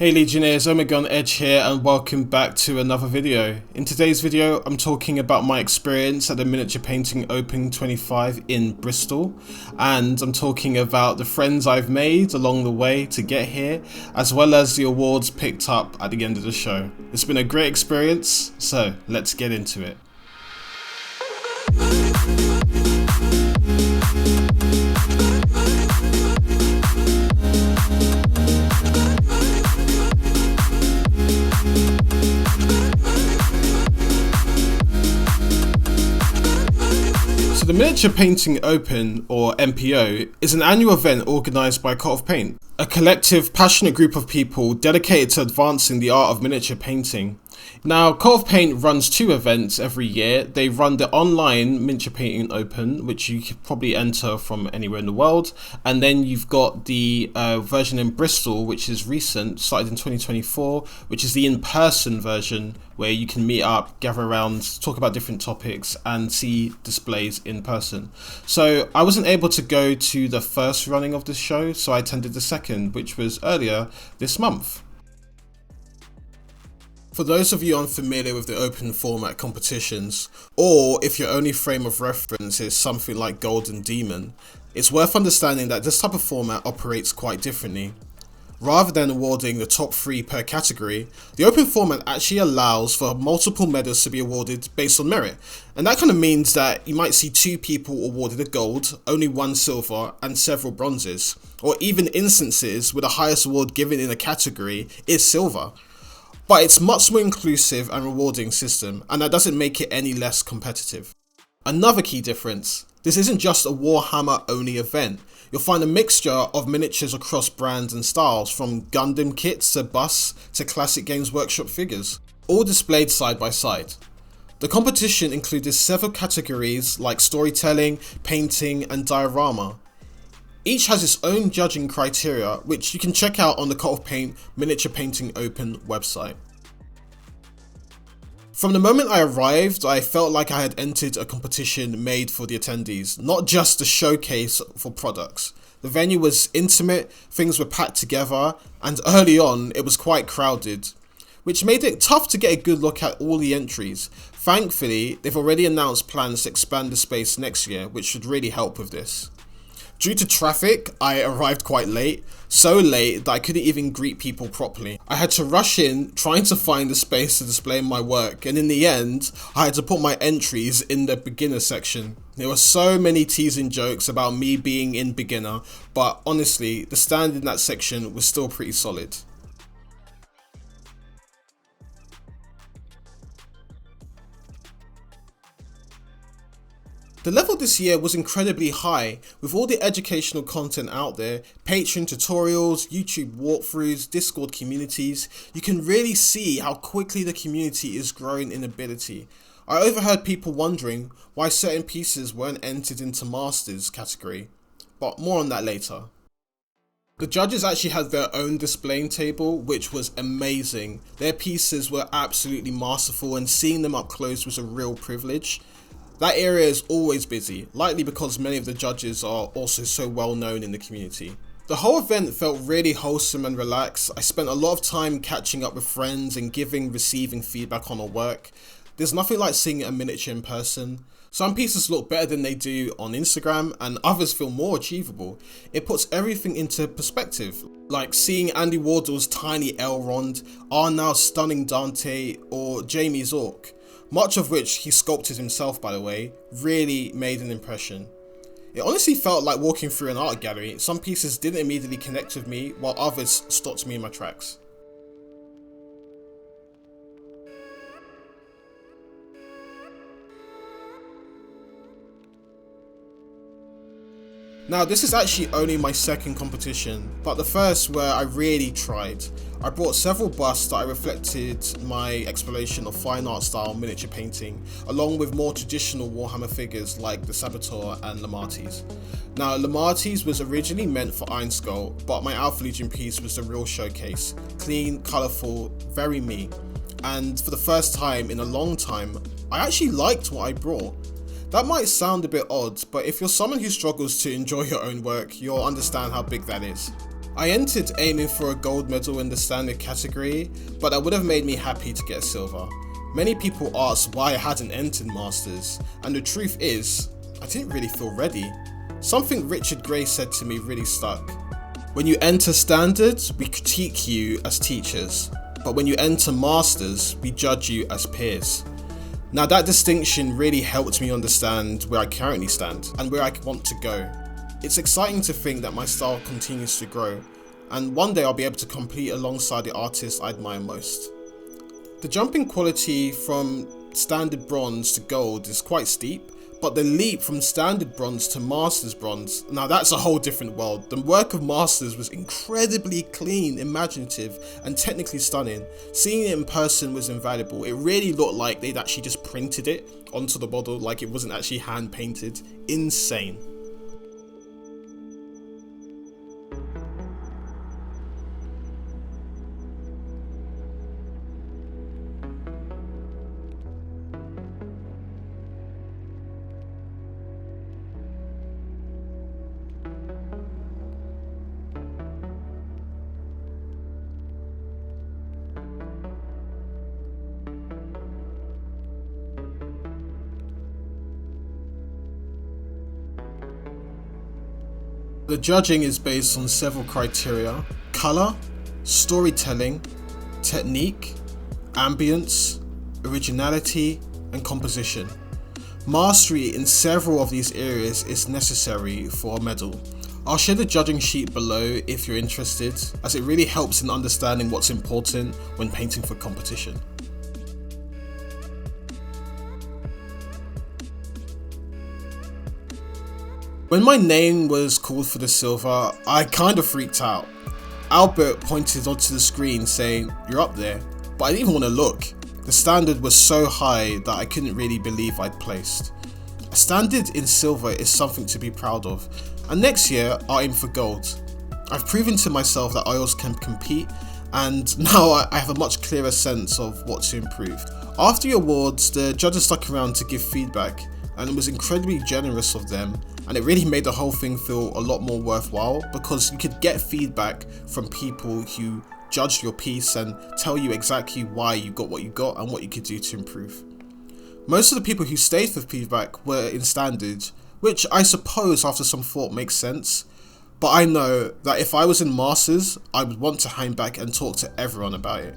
Hey Legionnaires, Omega on Edge here and welcome back to another video. In today's video I'm talking about my experience at the Miniature Painting Open 25 in Bristol, and I'm talking about the friends I've made along the way to get here, as well as the awards picked up at the end of the show. It's been a great experience, so let's get into it. So the Miniature Painting Open, or MPO, is an annual event organised by Cult of Paint, a collective, passionate group of people dedicated to advancing the art of miniature painting. Now, Cult of Paint runs two events every year. They run the online Miniature Painting Open, which you could probably enter from anywhere in the world, and then you've got the version in Bristol, which is recent, started in 2024, which is the in-person version where you can meet up, gather around, talk about different topics, and see displays in person. So I wasn't able to go to the first running of this show, so I attended the second, which was earlier this month. For those of you unfamiliar with the open format competitions, or if your only frame of reference is something like Golden Demon, it's worth understanding that this type of format operates quite differently. Rather than awarding the top 3 per category, the open format actually allows for multiple medals to be awarded based on merit, and that kind of means that you might see 2 people awarded a gold, only 1 silver, and several bronzes, or even instances where the highest award given in a category is silver. But it's much more inclusive and rewarding system, and that doesn't make it any less competitive. Another key difference, this isn't just a Warhammer only event. You'll find a mixture of miniatures across brands and styles, from Gundam kits to busts to classic Games Workshop figures, all displayed side by side. The competition included several categories like storytelling, painting and diorama. Each has its own judging criteria, which you can check out on the Cult of Paint Miniature Painting Open website. From the moment I arrived, I felt like I had entered a competition made for the attendees, not just a showcase for products. The venue was intimate, things were packed together, and early on it was quite crowded, which made it tough to get a good look at all the entries. Thankfully, they've already announced plans to expand the space next year, which should really help with this. Due to traffic, I arrived quite late, so late that I couldn't even greet people properly. I had to rush in, trying to find a space to display my work, and in the end, I had to put my entries in the beginner section. There were so many teasing jokes about me being in beginner, but honestly, the stand in that section was still pretty solid. The level this year was incredibly high, with all the educational content out there, Patreon tutorials, YouTube walkthroughs, Discord communities. You can really see how quickly the community is growing in ability. I overheard people wondering why certain pieces weren't entered into Masters category, but more on that later. The judges actually had their own displaying table, which was amazing. Their pieces were absolutely masterful, and seeing them up close was a real privilege. That area is always busy, likely because many of the judges are also so well known in the community. The whole event felt really wholesome and relaxed. I spent a lot of time catching up with friends and receiving feedback on our work. There's nothing like seeing a miniature in person. Some pieces look better than they do on Instagram, and others feel more achievable. It puts everything into perspective, like seeing Andy Wardle's tiny Elrond, our now stunning Dante, or Jamie's Orc. Much of which he sculpted himself, by the way, really made an impression. It honestly felt like walking through an art gallery. Some pieces didn't immediately connect with me, while others stopped me in my tracks. Now, this is actually only my second competition, but the first where I really tried. I brought several busts that I reflected my exploration of fine art style miniature painting, along with more traditional Warhammer figures like the Saboteur and Lamartis. Now, Lamartis was originally meant for Iron Skull, but my Alpha Legion piece was the real showcase. Clean, colourful, very me. And for the first time in a long time, I actually liked what I brought. That might sound a bit odd, but if you're someone who struggles to enjoy your own work, you'll understand how big that is. I entered aiming for a gold medal in the standard category, but that would have made me happy to get silver. Many people asked why I hadn't entered Masters, and the truth is, I didn't really feel ready. Something Richard Gray said to me really stuck. When you enter Standards, we critique you as teachers, but when you enter Masters, we judge you as peers. Now that distinction really helped me understand where I currently stand and where I want to go. It's exciting to think that my style continues to grow, and one day I'll be able to compete alongside the artists I admire most. The jump in quality from standard bronze to gold is quite steep, but the leap from standard bronze to masters bronze, now that's a whole different world. The work of masters was incredibly clean, imaginative, and technically stunning. Seeing it in person was invaluable. It really looked like they'd actually just printed it onto the model, like it wasn't actually hand painted. Insane. The judging is based on several criteria: colour, storytelling, technique, ambience, originality, and composition. Mastery in several of these areas is necessary for a medal. I'll share the judging sheet below if you're interested, as it really helps in understanding what's important when painting for competition. When my name was called for the silver, I kind of freaked out. Albert pointed onto the screen saying, "You're up there," but I didn't even want to look. The standard was so high that I couldn't really believe I'd placed. A standard in silver is something to be proud of, and next year I'll aim for gold. I've proven to myself that I also can compete, and now I have a much clearer sense of what to improve. After the awards, the judges stuck around to give feedback, and it was incredibly generous of them, and it really made the whole thing feel a lot more worthwhile because you could get feedback from people who judged your piece and tell you exactly why you got what you got and what you could do to improve. Most of the people who stayed for feedback were in standard, which I suppose after some thought makes sense, but I know that if I was in masters, I would want to hang back and talk to everyone about it.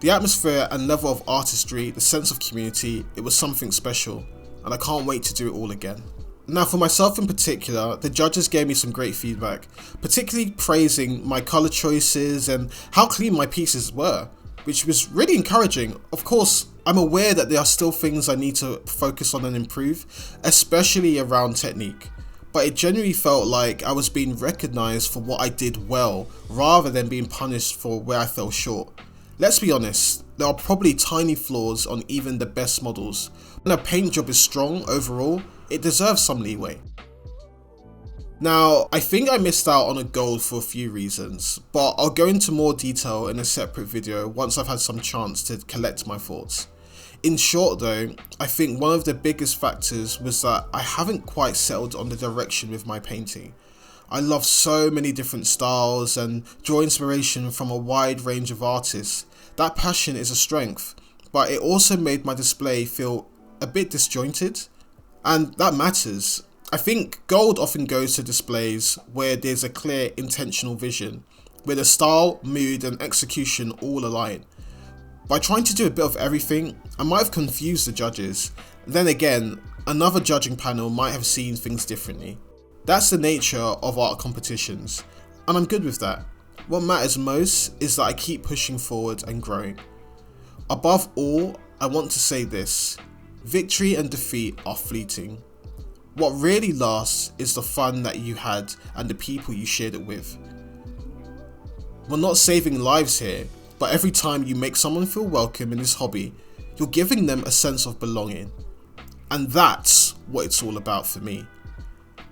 The atmosphere and level of artistry, the sense of community, it was something special, and I can't wait to do it all again. Now for myself in particular, the judges gave me some great feedback, particularly praising my colour choices and how clean my pieces were, which was really encouraging. Of course, I'm aware that there are still things I need to focus on and improve, especially around technique, but it genuinely felt like I was being recognised for what I did well, rather than being punished for where I fell short. Let's be honest, there are probably tiny flaws on even the best models. When a paint job is strong overall, it deserves some leeway. Now, I think I missed out on a gold for a few reasons, but I'll go into more detail in a separate video once I've had some chance to collect my thoughts. In short though, I think one of the biggest factors was that I haven't quite settled on the direction with my painting. I love so many different styles and draw inspiration from a wide range of artists. That passion is a strength, but it also made my display feel a bit disjointed, and that matters. I think gold often goes to displays where there's a clear intentional vision, where the style, mood and execution all align. By trying to do a bit of everything, I might have confused the judges. Then again, another judging panel might have seen things differently. That's the nature of art competitions, and I'm good with that. What matters most is that I keep pushing forward and growing. Above all, I want to say this: victory and defeat are fleeting. What really lasts is the fun that you had and the people you shared it with. We're not saving lives here, but every time you make someone feel welcome in this hobby, you're giving them a sense of belonging. And that's what it's all about for me.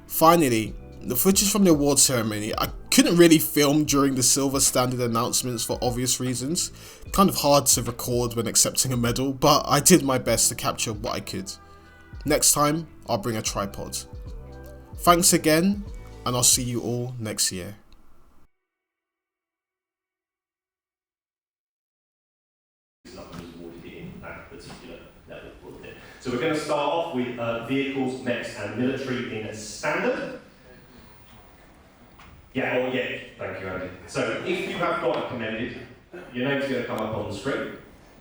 Finally, the footage from the award ceremony, I couldn't really film during the silver standard announcements for obvious reasons. Kind of hard to record when accepting a medal, but I did my best to capture what I could. Next time, I'll bring a tripod. Thanks again, and I'll see you all next year. So we're going to start off with vehicles, mechs and military in standard. Yeah, oh yeah, thank you Andy. So if you have got a commended, your name's going to come up on the screen.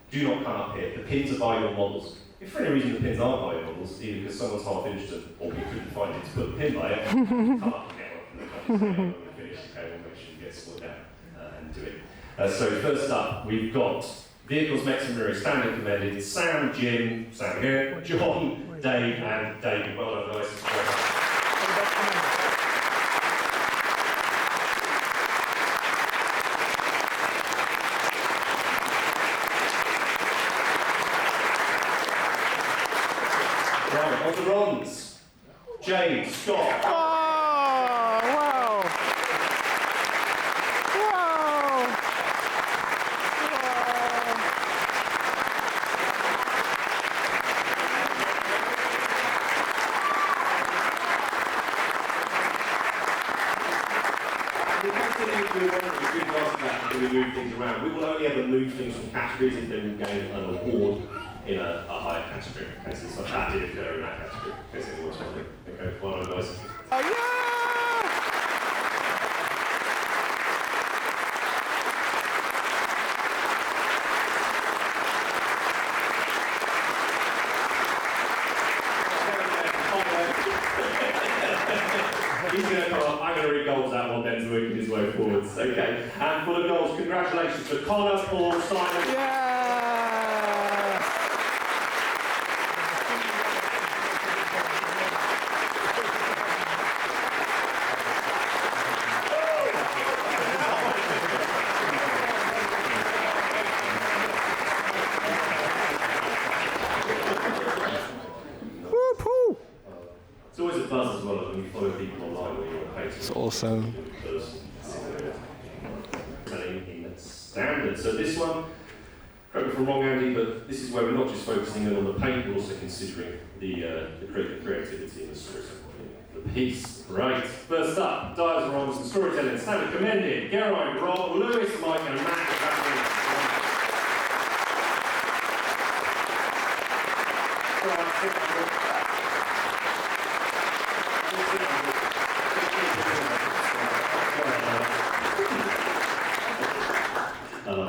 Do not come up here. The pins are by your models. If for any reason the pins aren't by your models, either because someone's half finished it or we couldn't find it to put the pin by it, come up and get one from the company. When we finish, okay, we'll make sure you get sorted out and do it. So first up, we've got vehicles, mechs and military standard commended. Sam, Jim, Sam here, John, Dave and David. Well done guys. Right, on the bronze. James, Scott. Oh, wow. Wow. We move things around. We will only ever move things from categories if they will gain an award in a higher category. Okay, so it's not that if they're in that category. Okay, so always one thing. Okay, well done guys. Oh, yeah! He's going to come up. I'm going to read goals that one then to work his way forwards. Okay, and for the goals, congratulations to Connor, Paul, Simon. Yeah! Woo-hoo! It's always a buzz as well when you follow people online when you're on Facebook. It's awesome. In standard. So this one, correct me if I'm wrong Andy, but this is where we're not just focusing in on the paint, we're also considering the creativity and the story. The piece. Right. First up, diagrams and storytelling. Standard commended. Geraint, Rob, Lewis, Mike and Matt.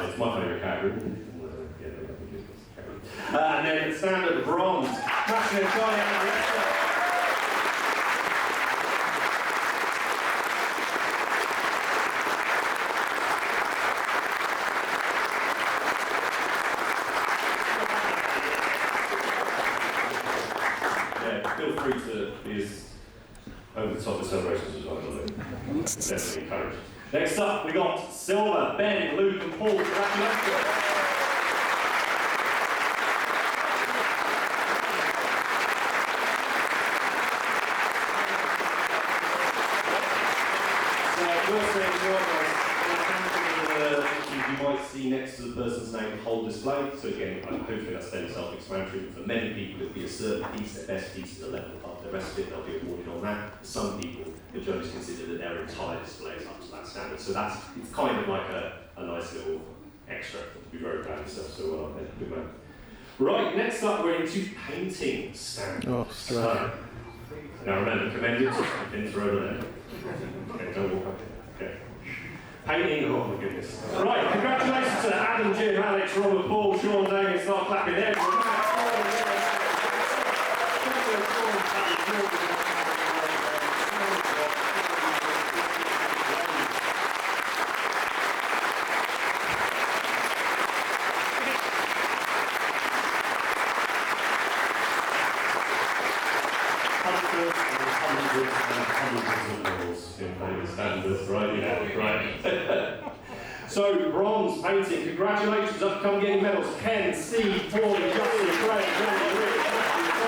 It's my favourite category. And then standard bronze. Passionate Johnny and Alexa. Yeah, feel free to be as over the top of celebrations as well. Definitely encouraged. Next up, we got Silver, Ben, Luke, and Paul. Congratulations. You might see next to the person's name whole display. So again, hopefully that's fairly self-explanatory. For many people, it'll be a certain piece, their best piece is a level above the rest of it. They'll be awarded on that. For some people, the judges consider that their entire display is up to that standard. So it's kind of like a nice little extra. To be very proud of yourself. So well done, good man. Right, next up we're into painting standards. Oh, so, now remember, commended, the pins are over there. Okay, don't walk up. Okay. Painting, oh my goodness. Right, congratulations to Adam, Jim, Alex, Robert, Paul, Sean, Damien, start clapping there. Standards, right? Yeah, right. So, bronze painting, congratulations, up come getting medals. Ken, Steve, Paul, Justin, Craig, Randy, Rich, Matthew,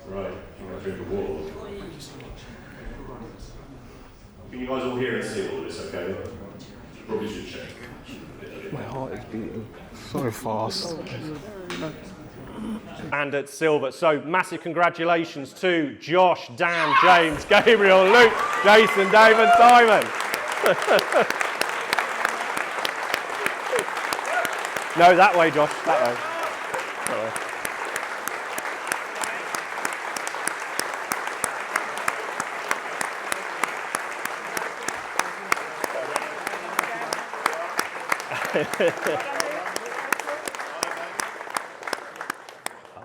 Right, I'm going to drink a water. Can you guys all hear and see all of this, okay? Probably should check. My heart is beating so fast. And at silver. So massive congratulations to Josh, Dan, James, Gabriel, Luke, Jason, Dave and Simon. No, that way, Josh, that way. That way.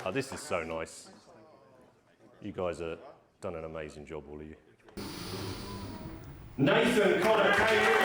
Oh, this is so nice. You guys have done an amazing job, all of you. Nathan, Connor, Kate.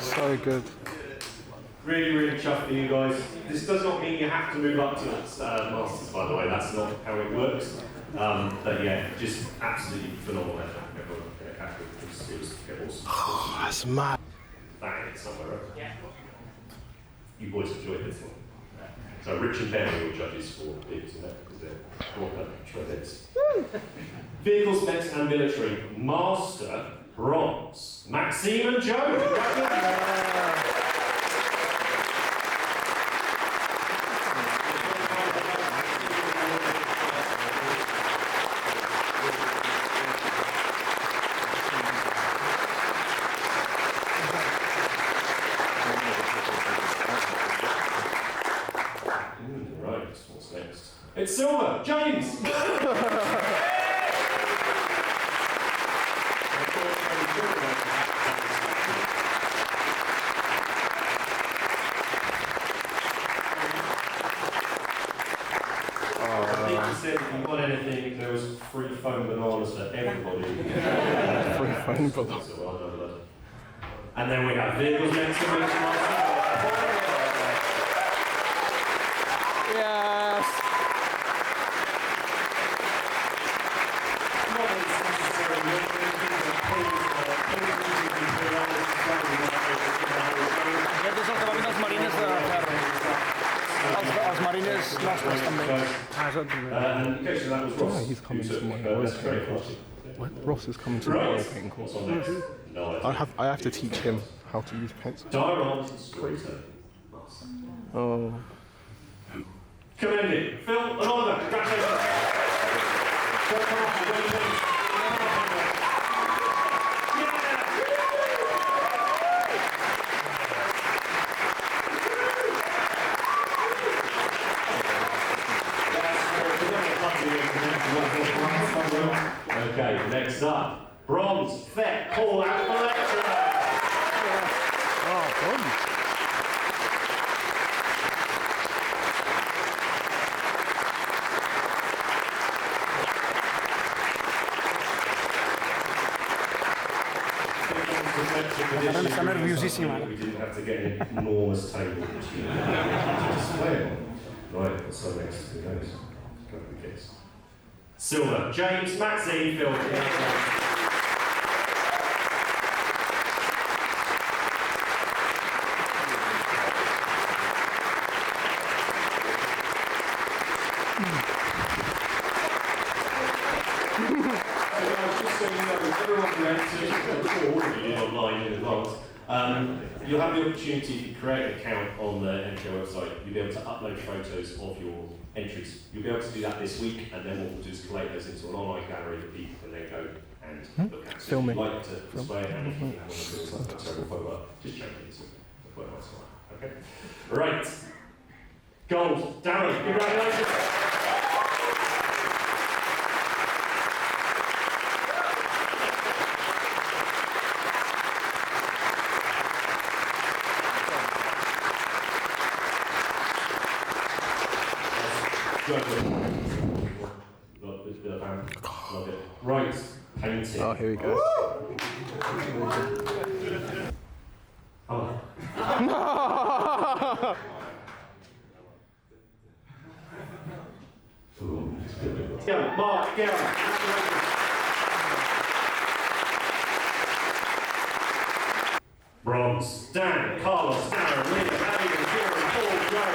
So good. Really, really chuffed for you guys. This does not mean you have to move up to Masters, by the way. That's not how it works. But yeah, just absolutely phenomenal effort. It was awesome. That's mad. Bang it somewhere, right? Yeah. You boys enjoyed this one. So Rich and Ben are your judges for vehicles, because they're proper treads. Vehicles, mechs and military. Master, bronze. Maxime and Joe. Right, what's next? It's silver, James! I think he said if you want anything, there was free foam bananas for everybody. Free phone brother. And then we have vehicles next to me. Yes. Aquestes el que van els marines de ferro. Els marines nostres també. In case that was Ross. He's coming who to took, my this oil very painting course. party. Ross is coming to my oil Right. painting course. What's on next? No idea. I have to teach him how to use pencil. Diorama and storytelling. Oh. Commended. Phil and Oliver, congratulations. Okay, next up, bronze, Vet, call out for lecturer. Oh, fun. Està nerviosíssim ara. We didn't have to get an enormous table to display it on. Right, what's our next? Who knows? Can't be guessed. Silver, James, Maxine, Phil. Just so you know, everyone who enters, or all of you online in advance, you'll have the opportunity, if you create an account on the MPO website, you'll be able to upload photos of your entries. You'll be able to do that this week, and then what we'll do is collate those into an online gallery that people can then go and look at. So if you'd like to display it, and if you have one of those like a terrible photo up, just change it to a photo as well. Okay? Right. Gold. Darren, congratulations. Right, painting. Oh, here we go. Oh. Ooh, it's good. Yeah, Mark, yeah. Bronze, Dan, Carlos, Darren, Liam, Aiden, Kieran, Paul, Joe,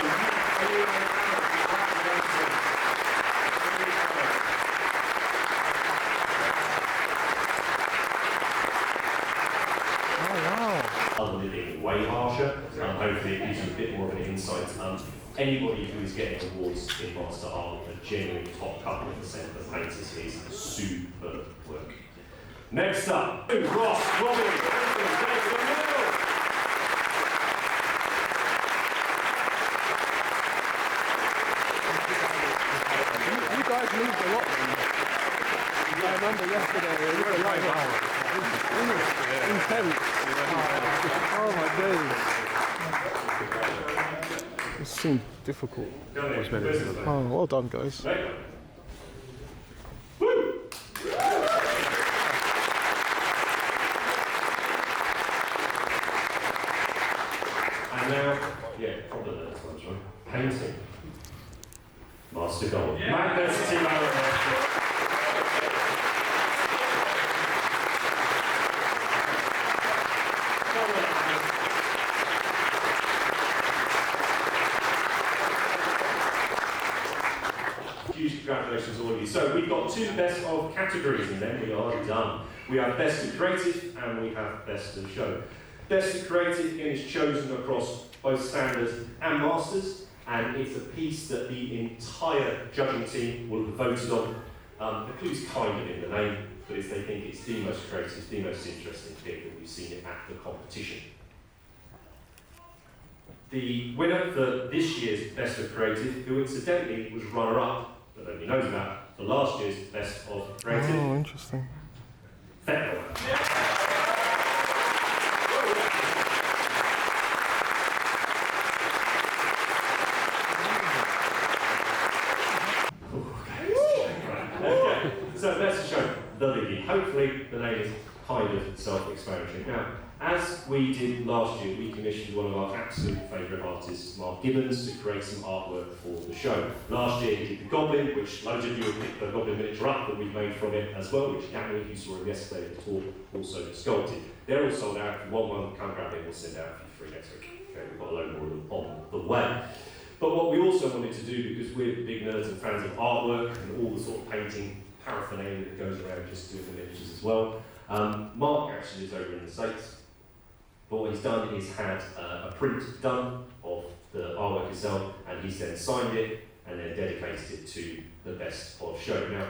other than being way harsher, hopefully it gives you a bit more of an insight. Anybody who is getting awards in Master Art are genuinely top couple of percent of painters is superb work. Next up, Ross, Robin, Anthony, David, and Neil. You guys moved a lot. I remember yesterday, it was a light hour. Intense. Oh my days. It seemed difficult. Oh, well done, guys. And now, yeah, probably the next one's right. Painting. Master Gold. Yeah. Magnetic Huge congratulations all of you. So we've got two best of categories and then we are done. We have best of creative and we have best of show. Best of creative is chosen across both standards and masters, and it's a piece that the entire judging team will have voted on. The clue's kind of in the name, but it's they think it's the most creative, the most interesting pick that we've seen it at the competition. The winner for this year's Best of Creative, who incidentally was runner-up, that nobody knows about, for last year's Best of Creative. Oh, interesting. Fettel. So let's show the Lily. Hopefully the name is kind of self-explanatory. Now, as we did last year, we commissioned one of our absolute favourite artists, Mark Gibbons, to create some artwork for the show. Last year he did the Goblin, which loads of you have picked the Goblin miniature up that we've made from it as well, which Gary, who saw him yesterday at the talk, also sculpted. They're all sold out. If you want one, come grab it, we'll send out for you free next week. Okay, we've got a load more of them on the way. But what we also wanted to do, because we're big nerds and fans of artwork and all the sort of painting paraphernalia that goes around just doing the miniatures as well. Mark actually is over in the States, but what he's done is had a print done of the artwork itself, and he's then signed it and then dedicated it to the best of show. Now,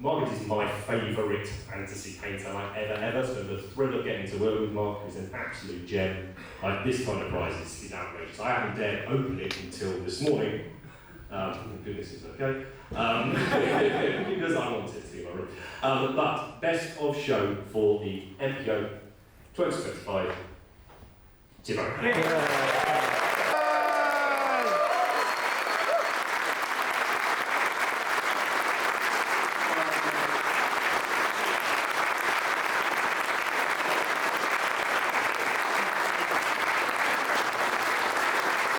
Mark is my favourite fantasy painter like ever, so the thrill of getting to work with Mark is an absolute gem. Like, this kind of prize is outrageous. I haven't dared open it until this morning. Goodness is okay. Because I wanted to see my room. But best of show for the MPO 2025.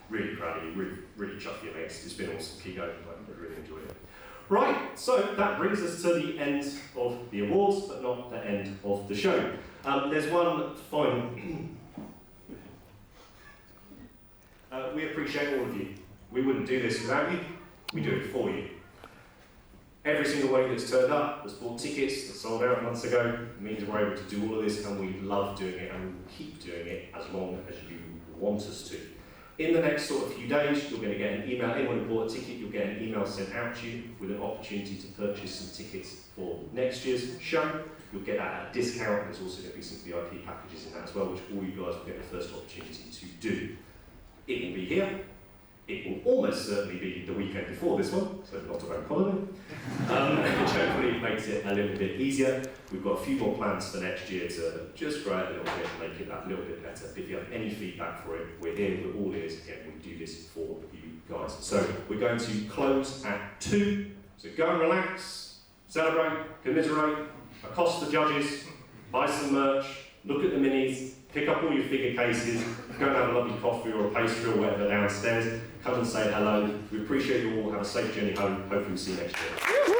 Really proud of you, really chuffed you, mates. It's been awesome. Keep going. I really enjoyed it. Right, so that brings us to the end of the awards, but not the end of the show. There's one final. We appreciate all of you. We wouldn't do this without you. We do it for you. Every single one that's turned up, that's bought tickets, that sold out months ago, means we're able to do all of this, and we love doing it, and we'll keep doing it as long as you want us to. In the next sort of few days, you're going to get an email. Anyone who bought a ticket, you'll get an email sent out to you with an opportunity to purchase some tickets for next year's show. You'll get that at a discount. There's also going to be some VIP packages in that as well, which all you guys will get the first opportunity to do. It will be here. It will almost certainly be the weekend before this one, so not a bank holiday, which hopefully makes it a little bit easier. We've got a few more plans for next year to just grow it a little bit and make it that little bit better. If you have any feedback for it, we're here, we're all ears. Again, we do this for you guys. So we're going to close at 2. So go and relax, celebrate, commiserate, accost the judges, buy some merch, look at the minis, pick up all your figure cases, go and have a lovely coffee or a pastry or whatever downstairs, come and say hello. We appreciate you all, have a safe journey home, hopefully we'll see you next year.